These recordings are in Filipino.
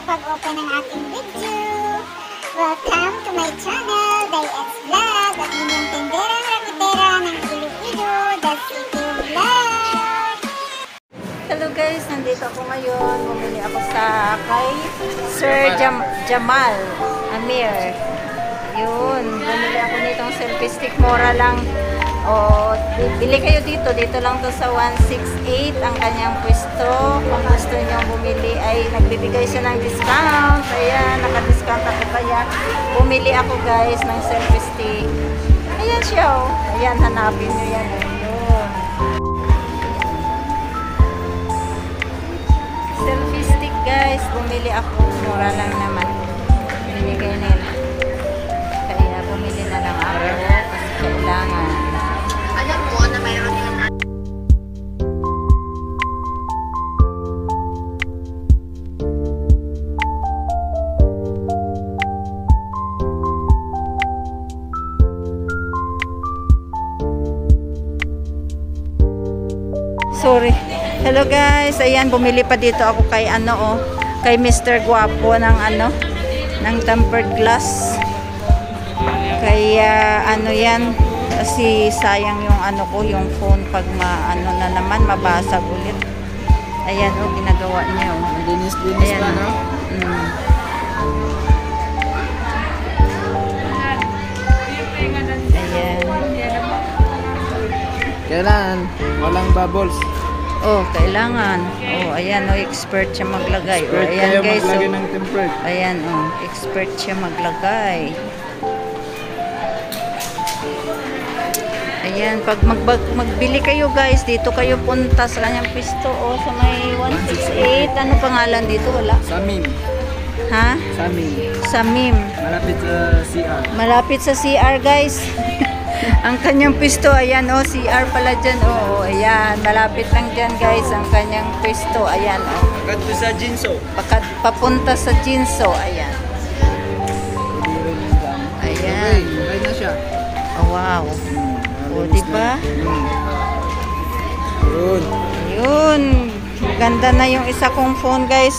pag-open ng aking video. Welcome to my channel, Day-X Vlog, at inyong tenderang rakitera ng Iloilo, The City Vlog. Hello guys, nandito ako ngayon. Bumili ako sa kay Sir Jamal Amir. Yun, bumili ako nitong selfie stick. Mura lang. O, bili kayo dito. Dito lang to sa 168 ang kanyang pwesto. Kung gusto nyo bumili ay nagbibigay siya ng discount. Ayan, naka-discount ako kaya bumili ako guys ng selfie stick. Ayan siya o. Ayan, hanapin nyo yan. Ayun. Selfie stick guys. Bumili ako. Mura lang naman. Binigay nila. Kaya bumili na lang ako. Kasi kailangan. Alam mo na mayroon yung Sorry. Hello guys. Ayan, bumili pa dito ako kay kay Mr. Guapo ng ng tempered glass. Kaya yan kasi sayang yung ko, yung phone pag na naman mabasag ulit. Ayan ginagawa niya Dinis ayan, pa, no? Ayan. Kailangan walang bubbles. Kailangan. Ayan expert siya maglagay. Expert Ayan kayo guys. maglagay ng tempered. Ayan expert siya maglagay. Ayan, pag magbili kayo guys, dito kayo punta sa kanyang pisto sa may 168. Ano pangalan dito? Wala. Samim. Ha? Samim. Samim. Malapit sa CR. Malapit sa CR guys. Ang kanyang pisto, ayan CR pala dyan. Ayan, malapit lang dyan guys ang kanyang pisto. Ayan Agad to sa Jinso. papunta sa Jinso. Ayan. Ayan. Okay na siya. Wow. Diba? Good. Yun. Ganda na yung isa kong phone guys.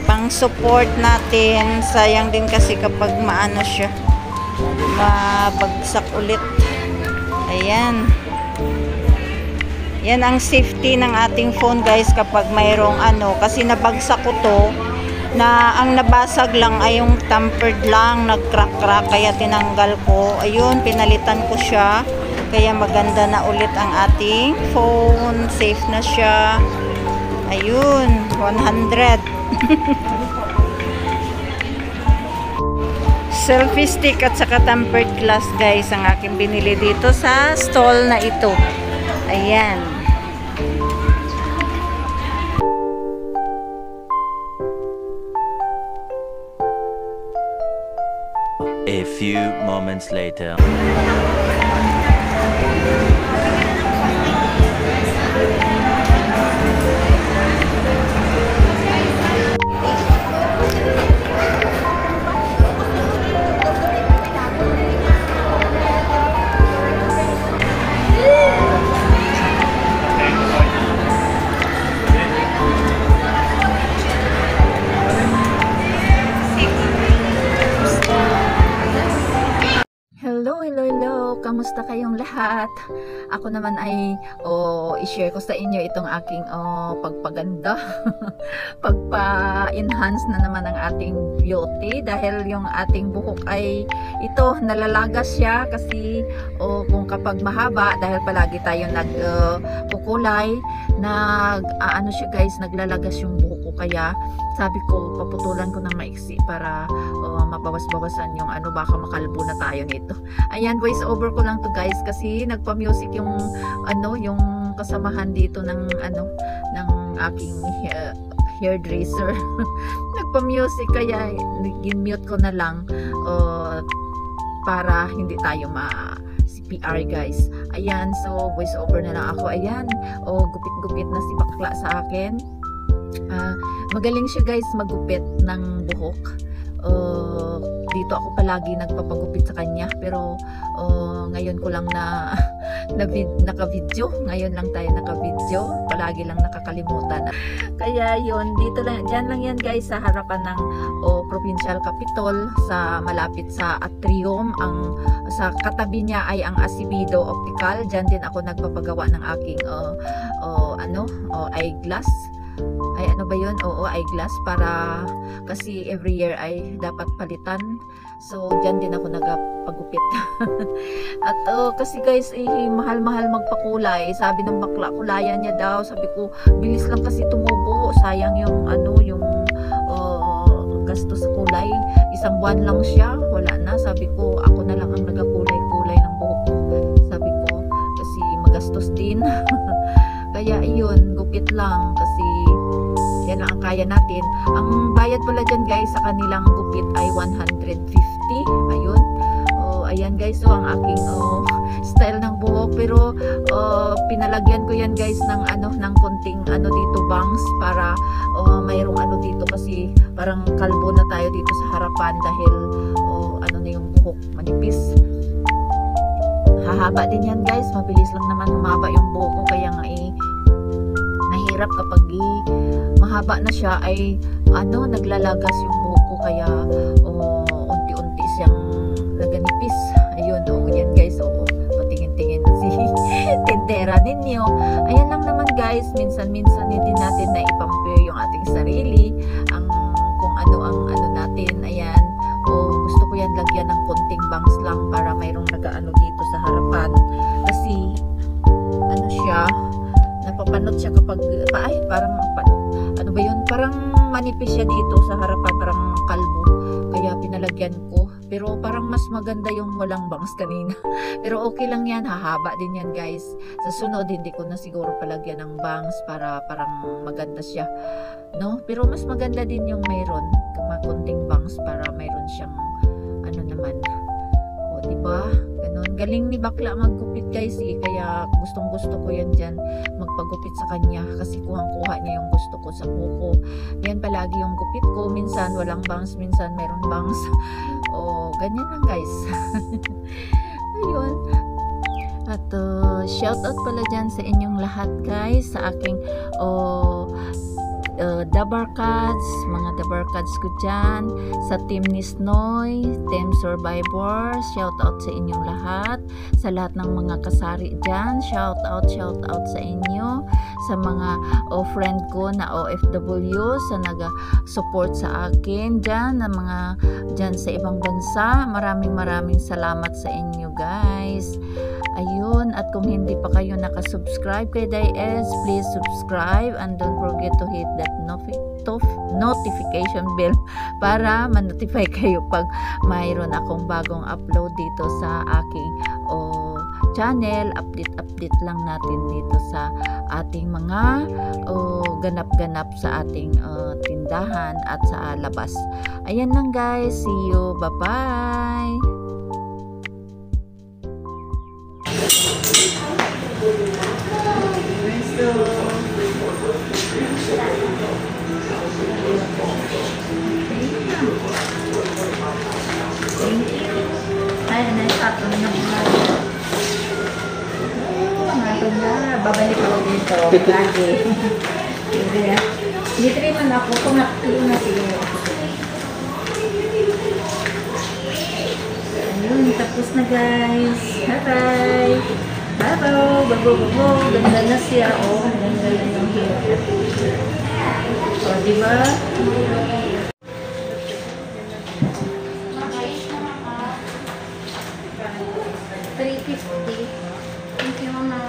Pang support natin. Sayang din kasi kapag maano siya. Mabagsak ulit. Ayan. Yan ang safety ng ating phone guys kapag mayroong kasi nabagsak ko to na ang nabasag lang ay yung tempered lang, nag-crack-crack kaya tinanggal ko. Ayun, pinalitan ko siya. Kaya maganda na ulit ang ating phone. Safe na siya. Ayun, 100. Selfie stick at saka tempered glass guys ang aking binili dito sa stall na ito. Ayan. A few moments later. Hello, kamusta kayong lahat? Ako naman ay i-share ko sa inyo itong aking pagpaganda pagpa-enhance na naman ng ating beauty dahil yung ating buhok ay nalalagas siya kasi kung kapag mahaba dahil palagi tayo nagkukulay siya guys, naglalagas yung buhok ko kaya sabi ko paputulan ko ng maiksi para mabawas-bawasan yung baka makalbo na tayo nito. Ayan, voice over ko lang to guys kasi nagpa-music yung yung kasamahan dito ng ng aking hairdresser. Nagpa-music kaya gin-mute ko na lang para hindi tayo CPR guys. Ayan, so voice over na lang ako. Ayan, gupit-gupit na si bakla sa akin. Magaling siya guys magupit ng buhok. Dito ako palagi nagpapagupit sa kanya pero ngayon ko lang na naka-video. Ngayon lang tayo naka-video. Palagi lang nakakalimutan. Kaya yun, dito lang, dyan lang yan guys sa harapan ng Provincial Capitol, sa malapit sa atrium. Sa katabi niya ay ang Acevedo Optical. Dyan din ako nagpapagawa ng aking eyeglass. Ay ano ba yun? Oo, eyeglass, para kasi every year ay dapat palitan. So dyan din ako nagpagupit. At kasi guys, mahal-mahal magpakulay. Sabi ng bakla, kulayan niya daw. Sabi ko, bilis lang kasi tumubo. Sayang yung gasto sa kulay. Isang buwan lang siya, wala na. Sabi ko, ako na lang ang nagakulay-kulay ng buhok ko. Sabi ko, kasi magastos din. Kaya iyon, gupit lang kasi yan lang ang kaya natin. Ang bayad pala dyan guys sa kanilang gupit ay 150. Ayun. Ayan guys, so ang aking style ng buhok, pero pinalagyan ko yan guys ng konting dito bangs, para mayroong dito kasi parang kalbo na tayo dito sa harapan dahil na yung buhok manipis. Hahaba din yan guys, mabilis lang naman humaba yung buhok ko, kaya nga nahirap kapag mahaba na siya ay naglalagas yung buhok ko, kaya unti-unti siyang naganipis. Ayun, yan guys, patingin-tingin si tindera ninyo. Ayan lang naman guys, minsan-minsan din natin na ipamper yung ating sarili, kung ano natin. Ayan, gusto ko yan lagyan ng konting bangs lang para mayroong nagaano dito sa harapan, kasi siya, napapanot siya kapag parang manipis siya dito sa harapan, parang kalbo, kaya pinalagyan ko. Pero parang mas maganda yung walang bangs kanina. Pero okay lang yan, hahaba din yan guys. Sa sunod hindi ko na siguro palagyan ng bangs para parang maganda siya, no? Pero mas maganda din yung mayroon kunting bangs para mayroon siyang naman. Diba? Ganun. Galing ni bakla maggupit guys kaya gustong gusto ko yan dyan, magpagupit sa kanya, kasi kuhang-kuha niya yung gusto ko sa buko. Yan palagi yung gupit ko, minsan walang bangs, minsan meron bangs. Ganyan lang guys. Ayun. At shout out pala dyan sa inyong lahat guys, sa aking Dabarkads, mga Dabarkads ko dyan, sa Team Nisnoy, Team Survivor, shout out sa inyong lahat, sa lahat ng mga kasari dyan, shout out sa inyo, sa mga friend ko na OFW, sa nag-support sa akin dyan, na mga dyan sa ibang bansa. Maraming salamat sa inyo guys. Ayun, at kung hindi pa kayo nakasubscribe kay Diez, please subscribe and don't forget to hit that notification bell para ma-notify kayo pag mayroon akong bagong upload dito sa aking channel. Update lang natin dito sa ating mga ganap-ganap sa ating tindahan at sa labas. Ayan lang guys, see you, bye-bye. Babalik ako dito lagi. Dito rin ako kung nakatuloy na siguro. Ayun, tapos na guys. Bye-bye. Bye-bye. Ganda na siya. Ganda na yung hair. Diba? $350. Thank you, Mama.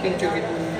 Thank you.